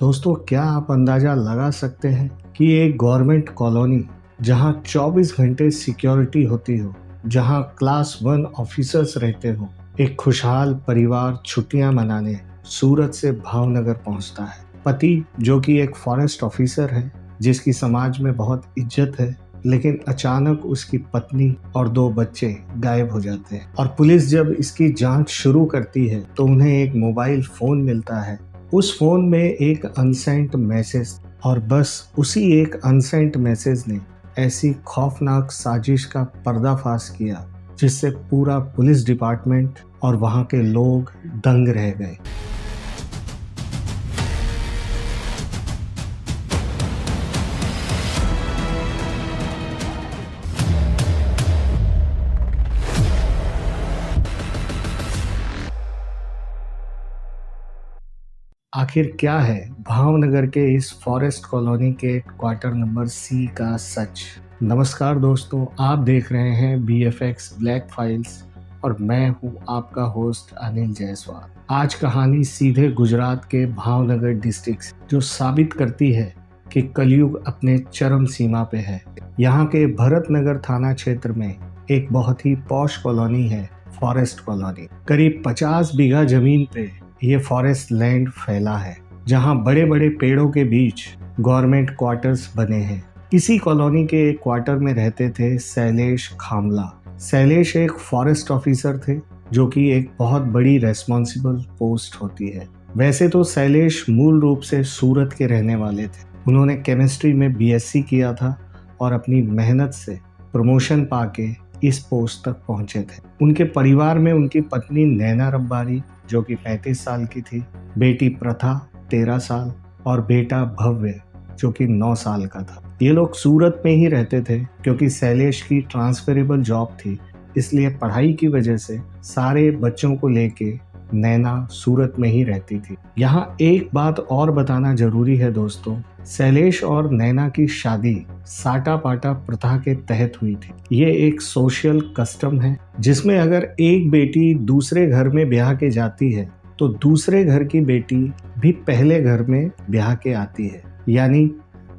दोस्तों, क्या आप अंदाजा लगा सकते हैं कि एक गवर्नमेंट कॉलोनी जहां 24 घंटे सिक्योरिटी होती हो, जहां क्लास 1 ऑफिसर्स रहते हो, एक खुशहाल परिवार छुट्टियां मनाने सूरत से भावनगर पहुंचता है। पति जो कि एक फॉरेस्ट ऑफिसर है, जिसकी समाज में बहुत इज्जत है, लेकिन अचानक उसकी पत्नी और 2 बच्चे गायब हो जाते हैं और पुलिस जब इसकी जांच शुरू करती है तो उन्हें एक मोबाइल फोन मिलता है। उस फोन में एक अनसेंट मैसेज और बस उसी एक अनसेंट मैसेज ने ऐसी खौफनाक साजिश का पर्दाफाश किया जिससे पूरा पुलिस डिपार्टमेंट और वहां के लोग दंग रह गए। आखिर क्या है भावनगर के इस फॉरेस्ट कॉलोनी के क्वार्टर नंबर सी का सच। नमस्कार दोस्तों, आप देख रहे हैं BFX ब्लैक फाइल्स और मैं हूं आपका होस्ट अनिल जायसवाल। आज कहानी सीधे गुजरात के भावनगर डिस्ट्रिक्ट से, जो साबित करती है कि कलयुग अपने चरम सीमा पे है। यहाँ के भरत नगर थाना क्षेत्र में एक बहुत ही पॉश कॉलोनी है, फॉरेस्ट कॉलोनी। करीब 50 बीघा जमीन पे ये फॉरेस्ट लैंड फैला है, जहां बड़े बड़े पेड़ों के बीच गवर्नमेंट क्वार्टर्स बने हैं। इसी कॉलोनी के एक क्वार्टर में रहते थे शैलेश खामला। शैलेश एक फॉरेस्ट ऑफिसर थे, जो कि एक बहुत बड़ी रेस्पॉन्सिबल पोस्ट होती है। वैसे तो शैलेश मूल रूप से सूरत के रहने वाले थे। उन्होंने केमिस्ट्री में BSc किया था और अपनी मेहनत से प्रमोशन पाके इस पोस्ट तक पहुंचे थे। उनके परिवार में उनकी पत्नी नैना रब्बारी, जो कि 35 साल की थी, बेटी प्रथा 13 साल और बेटा भव्य, जो कि 9 साल का था। ये लोग सूरत में ही रहते थे क्योंकि शैलेश की ट्रांसफरेबल जॉब थी, इसलिए पढ़ाई की वजह से सारे बच्चों को लेके नैना सूरत में ही रहती थी। यहाँ एक बात और बताना जरूरी है दोस्तों, शैलेश और नैना की शादी साटा पाटा प्रथा के तहत हुई थी। ये एक सोशल कस्टम है जिसमें अगर एक बेटी दूसरे घर में ब्याह के जाती है तो दूसरे घर की बेटी भी पहले घर में ब्याह के आती है। यानी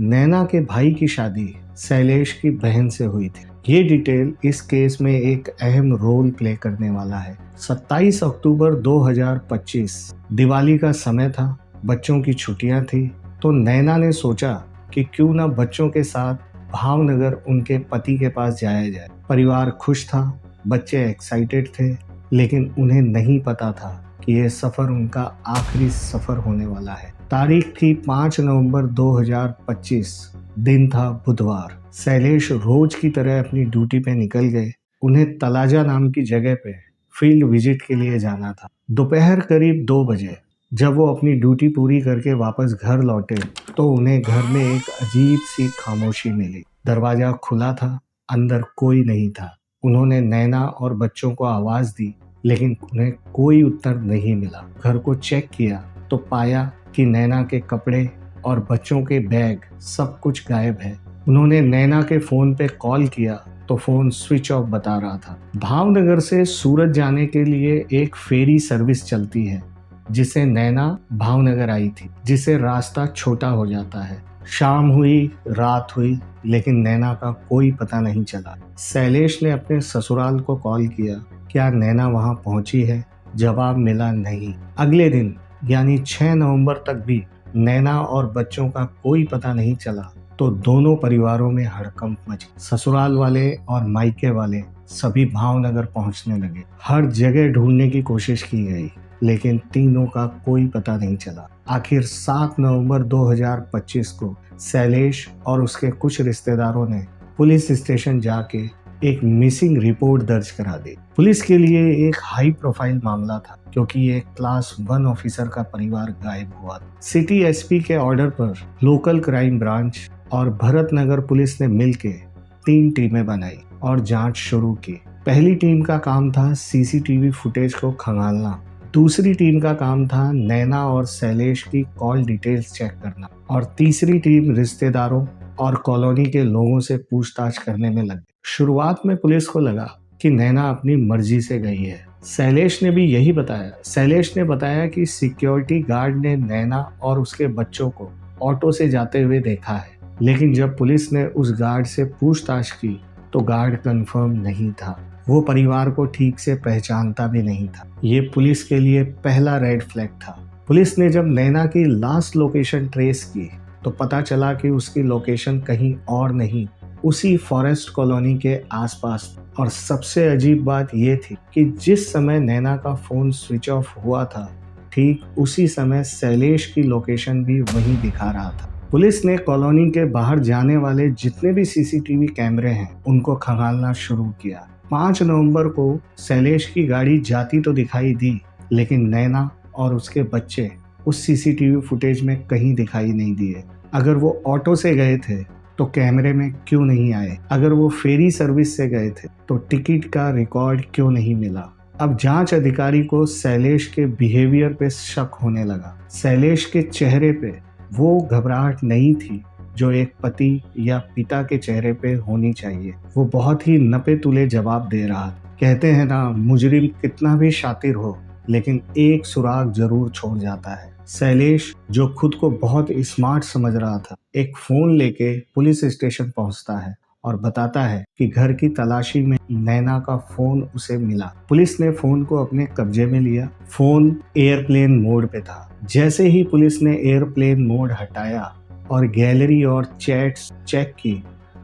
नैना के भाई की शादी शैलेश की बहन से हुई थी। ये डिटेल इस केस में एक अहम रोल प्ले करने वाला है। 27 अक्टूबर 2025 दिवाली का समय था, बच्चों की छुट्टियां थी, तो नैना ने सोचा कि क्यों ना बच्चों के साथ भावनगर उनके पति के पास जाया जाए। परिवार खुश था, बच्चे एक्साइटेड थे, लेकिन उन्हें नहीं पता था कि यह सफर उनका आखिरी सफर होने वाला है। तारीख थी 5 नवंबर 2025, दिन था बुधवार। शैलेश रोज की तरह अपनी ड्यूटी पे निकल गए। उन्हें तलाजा नाम की जगह पे फील्ड विजिट के लिए जाना था। दोपहर करीब 2 बजे जब वो अपनी ड्यूटी पूरी करके वापस घर लौटे तो उन्हें घर में एक अजीब सी खामोशी मिली। दरवाजा खुला था, अंदर कोई नहीं था। उन्होंने नैना और बच्चों को आवाज दी, लेकिन उन्हें कोई उत्तर नहीं मिला। घर को चेक किया तो पाया कि नैना के कपड़े और बच्चों के बैग सब कुछ गायब है। उन्होंने नैना के फोन पे कॉल किया तो फोन स्विच ऑफ बता रहा था। भावनगर से सूरत जाने के लिए एक फेरी सर्विस चलती है, जिसे नैना भावनगर आई थी, जिसे रास्ता छोटा हो जाता है। शाम हुई, रात हुई, लेकिन नैना का कोई पता नहीं चला। शैलेश ने अपने ससुराल को कॉल किया, क्या नैना वहां पहुंची है? जवाब मिला नहीं। अगले दिन यानी 6 नवंबर तक भी नैना और बच्चों का कोई पता नहीं चला, तो दोनों परिवारों में हड़कंप मची। ससुराल वाले और मायके वाले सभी भावनगर पहुंचने लगे। हर जगह ढूंढने की कोशिश की गई, लेकिन तीनों का कोई पता नहीं चला। आखिर 7 नवंबर 2025 को शैलेश और उसके कुछ रिश्तेदारों ने पुलिस स्टेशन जाके एक मिसिंग रिपोर्ट दर्ज करा दी। पुलिस के लिए एक हाई प्रोफाइल मामला था, क्योंकि एक क्लास 1 ऑफिसर का परिवार गायब हुआ। सिटी SP के ऑर्डर पर लोकल क्राइम ब्रांच और भरत नगर पुलिस ने मिलकर 3 टीमें बनाई और जांच शुरू की। पहली टीम का काम था CCTV फुटेज को खंगालना। दूसरी टीम का काम था नैना और शैलेश की कॉल डिटेल्स चेक करना और तीसरी टीम रिश्तेदारों और कॉलोनी के लोगों से पूछताछ करने में लगी। शुरुआत में पुलिस को लगा कि नैना अपनी मर्जी से गई है, शैलेश ने भी यही बताया। शैलेश ने बताया कि सिक्योरिटी गार्ड ने नैना और उसके बच्चों को ऑटो से जाते हुए देखा है, लेकिन जब पुलिस ने उस गार्ड से पूछताछ की तो गार्ड कंफर्म नहीं था। वो परिवार को ठीक से पहचानता भी नहीं था। ये पुलिस के लिए पहला रेड फ्लैग था। पुलिस ने जब नैना की लास्ट लोकेशन ट्रेस की तो पता चला कि उसकी लोकेशन कहीं और नहीं, उसी फॉरेस्ट कॉलोनी के आसपास। और सबसे अजीब बात ये थी कि जिस समय नैना का फोन स्विच ऑफ हुआ था, ठीक उसी समय शैलेश की लोकेशन भी वहीं दिखा रहा था। पुलिस ने कॉलोनी के बाहर जाने वाले जितने भी सीसीटीवी कैमरे हैं उनको खंगालना शुरू किया। 5 नवंबर को शैलेश की गाड़ी जाती तो दिखाई दी, लेकिन नैना और उसके बच्चे उस सीसीटीवी फुटेज में कहीं दिखाई नहीं दिए। अगर वो ऑटो से गए थे तो कैमरे में क्यों नहीं आए? अगर वो फेरी सर्विस से गए थे तो टिकट का रिकॉर्ड क्यों नहीं मिला? अब जांच अधिकारी को शैलेश के बिहेवियर पे शक होने लगा। शैलेश के चेहरे पे वो घबराहट नहीं थी जो एक पति या पिता के चेहरे पे होनी चाहिए। वो बहुत ही नपे तुले जवाब दे रहा था। कहते हैं ना, मुजरिम कितना भी शातिर हो लेकिन एक सुराग जरूर छोड़ जाता है। शैलेश, जो खुद को बहुत स्मार्ट समझ रहा था, एक फोन लेके पुलिस स्टेशन पहुंचता है और बताता है कि घर की तलाशी में नैना का फोन उसे मिला। पुलिस ने फोन को अपने कब्जे में लिया। फोन एयरप्लेन मोड पे था। जैसे ही पुलिस ने एयरप्लेन मोड हटाया और गैलरी और चैट्स चेक की,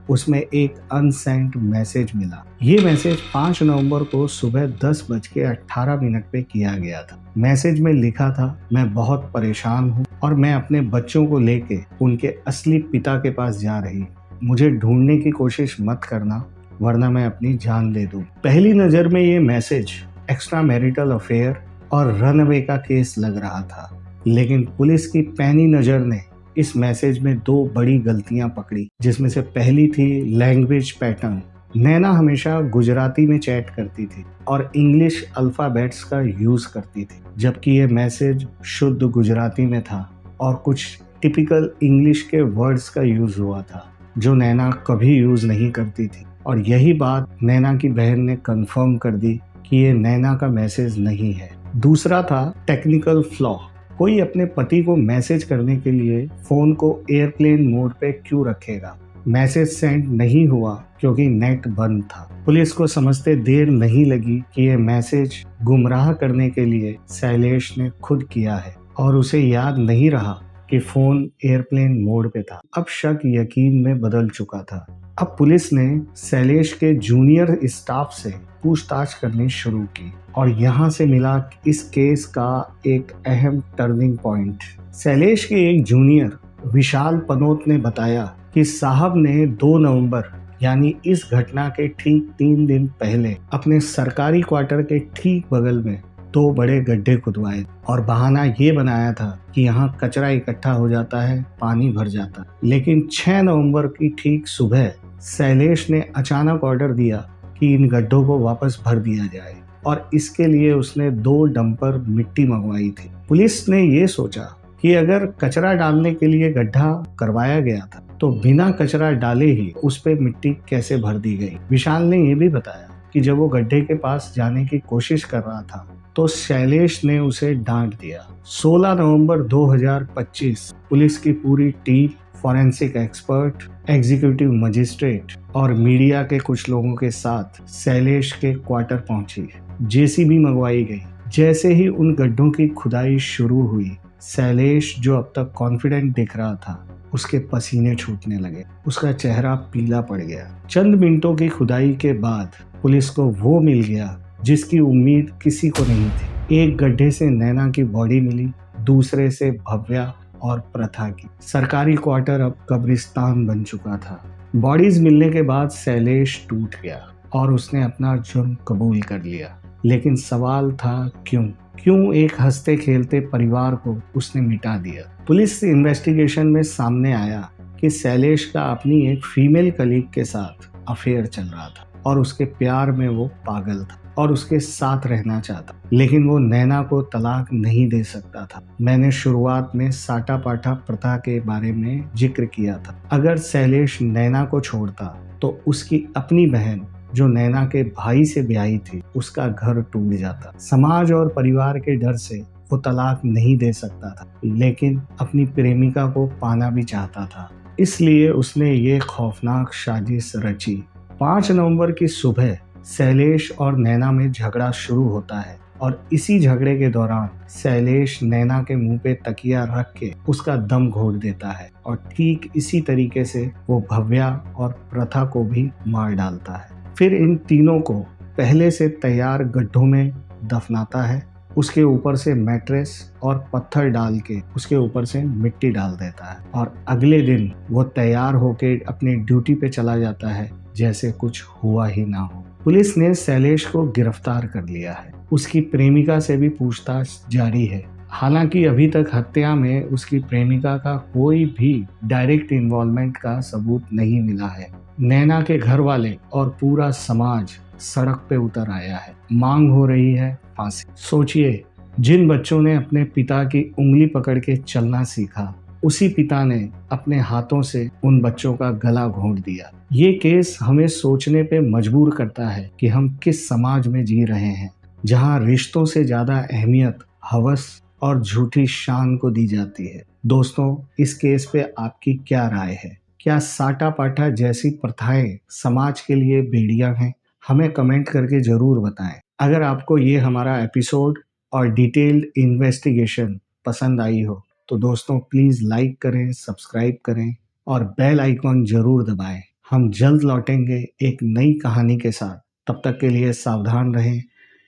उसमें एक अनसेंट मैसेज मिला। ये मैसेज 5 नवंबर को सुबह 10:18 पे किया गया था। मैसेज में लिखा था, मैं बहुत परेशान हूँ और मैं अपने बच्चों को लेके उनके असली पिता के पास जा रही हूँ। मुझे ढूंढने की कोशिश मत करना वरना मैं अपनी जान दे दूँ। पहली नज़र में ये मैसेज एक्स्ट्रा मैरिटल अफेयर और रनअवे का केस लग रहा था, लेकिन पुलिस की पैनी नज़र ने इस मैसेज में 2 बड़ी गलतियां पकड़ी, जिसमें से पहली थी लैंग्वेज पैटर्न। नैना हमेशा गुजराती में चैट करती थी और इंग्लिश अल्फाबेट्स का यूज करती थी, जबकि ये मैसेज शुद्ध गुजराती में था और कुछ टिपिकल इंग्लिश के वर्ड्स का यूज हुआ था जो नैना कभी यूज नहीं करती थी। और यही बात नैना की बहन ने कंफर्म कर दी कि ये नैना का मैसेज नहीं है। दूसरा था टेक्निकल फ्लॉ। कोई अपने पति को मैसेज करने के लिए फोन को एयरप्लेन मोड पे क्यों रखेगा? मैसेज सेंड नहीं हुआ क्योंकि नेट बंद था। पुलिस को समझते देर नहीं लगी कि यह मैसेज गुमराह करने के लिए शैलेश ने खुद किया है और उसे याद नहीं रहा कि फोन एयरप्लेन मोड पे था। अब शक यकीन में बदल चुका था। अब पुलिस ने शैलेश के जूनियर स्टाफ से पूछताछ करनी शुरू की और यहाँ से मिला इस केस का एक अहम टर्निंग पॉइंट। शैलेश के एक जूनियर विशाल पनोत ने बताया कि साहब ने 2 नवंबर यानी इस घटना के ठीक 3 दिन पहले अपने सरकारी क्वार्टर के ठीक बगल में 2 बड़े गड्ढे खुदवाए और बहाना ये बनाया था कि यहाँ कचरा इकट्ठा हो जाता है, पानी भर जाता है। लेकिन 6 नवंबर की ठीक सुबह शैलेश ने अचानक ऑर्डर दिया कि इन गड्ढों को वापस भर दिया जाए और इसके लिए उसने 2 डंपर मिट्टी मंगवाई थी। पुलिस ने ये सोचा कि अगर कचरा डालने के लिए गड्ढा करवाया गया था तो बिना कचरा डाले ही उस पे मिट्टी कैसे भर दी गई। विशाल ने ये भी बताया कि जब वो गड्ढे के पास जाने की कोशिश कर रहा था तो शैलेश ने उसे डांट दिया। 16 नवंबर 2025 पुलिस की पूरी team, forensic expert, executive magistrate और मीडिया के कुछ लोगों के साथ शैलेश के क्वार्टर पहुंची। जेसीबी मंगवाई गई। जैसे ही उन गड्ढों की खुदाई शुरू हुई, शैलेश, जो अब तक कॉन्फिडेंट दिख रहा था, उसके पसीने छूटने लगे। उसका चेहरा पीला पड़ गया। चंद मिनटों की खुदाई के बाद पुलिस को वो मिल गया जिसकी उम्मीद किसी को नहीं थी। एक गड्ढे से नैना की बॉडी मिली, दूसरे से भव्या और प्रथा की। सरकारी क्वार्टर अब कब्रिस्तान बन चुका था। बॉडीज मिलने के बाद शैलेश टूट गया और उसने अपना जुर्म कबूल कर लिया। लेकिन सवाल था क्यों एक हंसते खेलते परिवार को उसने मिटा दिया। पुलिस इन्वेस्टिगेशन में सामने आया कि शैलेश का अपनी एक फीमेल कलीग के साथ अफेयर चल रहा था और उसके प्यार में वो पागल था और उसके साथ रहना चाहता, लेकिन वो नैना को तलाक नहीं दे सकता था। मैंने शुरुआत में साटा पाठा प्रथा के बारे में जिक्र किया था। अगर शैलेश नैना को छोड़ता तो उसकी अपनी बहन जो नैना के भाई से ब्याही थी, उसका घर टूट जाता। समाज और परिवार के डर से वो तलाक नहीं दे सकता था, लेकिन अपनी प्रेमिका को पाना भी चाहता था। इसलिए उसने ये खौफनाक साजिश रची। 5 नवंबर की सुबह शैलेश और नैना में झगड़ा शुरू होता है और इसी झगड़े के दौरान शैलेश नैना के मुंह पे तकिया रख के उसका दम घोट देता है और ठीक इसी तरीके से वो भव्या और प्रथा को भी मार डालता है। फिर इन तीनों को पहले से तैयार गड्ढों में दफनाता है, उसके ऊपर से मैट्रेस और पत्थर डाल के उसके ऊपर से मिट्टी डाल देता है और अगले दिन वो तैयार होके अपनी ड्यूटी पे चला जाता है जैसे कुछ हुआ ही ना हो। पुलिस ने शैलेश को गिरफ्तार कर लिया है। उसकी प्रेमिका से भी पूछताछ जारी है। हालांकि अभी तक हत्या में उसकी प्रेमिका का कोई भी डायरेक्ट इन्वॉल्वमेंट का सबूत नहीं मिला है। नैना के घर वाले और पूरा समाज सड़क पे उतर आया है। मांग हो रही है फांसी। सोचिए, जिन बच्चों ने अपने पिता की उंगली पकड़ के चलना सीखा, उसी पिता ने अपने हाथों से उन बच्चों का गला घोंट दिया। ये केस हमें सोचने पे मजबूर करता है कि हम किस समाज में जी रहे हैं, जहां रिश्तों से ज्यादा अहमियत हवस और झूठी शान को दी जाती है। दोस्तों, इस केस पे आपकी क्या राय है? क्या साटा पाटा जैसी प्रथाएं समाज के लिए बेड़ियां हैं? हमें कमेंट करके जरूर बताएं। अगर आपको ये हमारा एपिसोड और डिटेल्ड इन्वेस्टिगेशन पसंद आई हो तो दोस्तों प्लीज़ लाइक करें, सब्सक्राइब करें और बेल आइकॉन जरूर दबाएं। हम जल्द लौटेंगे एक नई कहानी के साथ। तब तक के लिए सावधान रहें,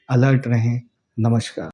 अलर्ट रहें। नमस्कार।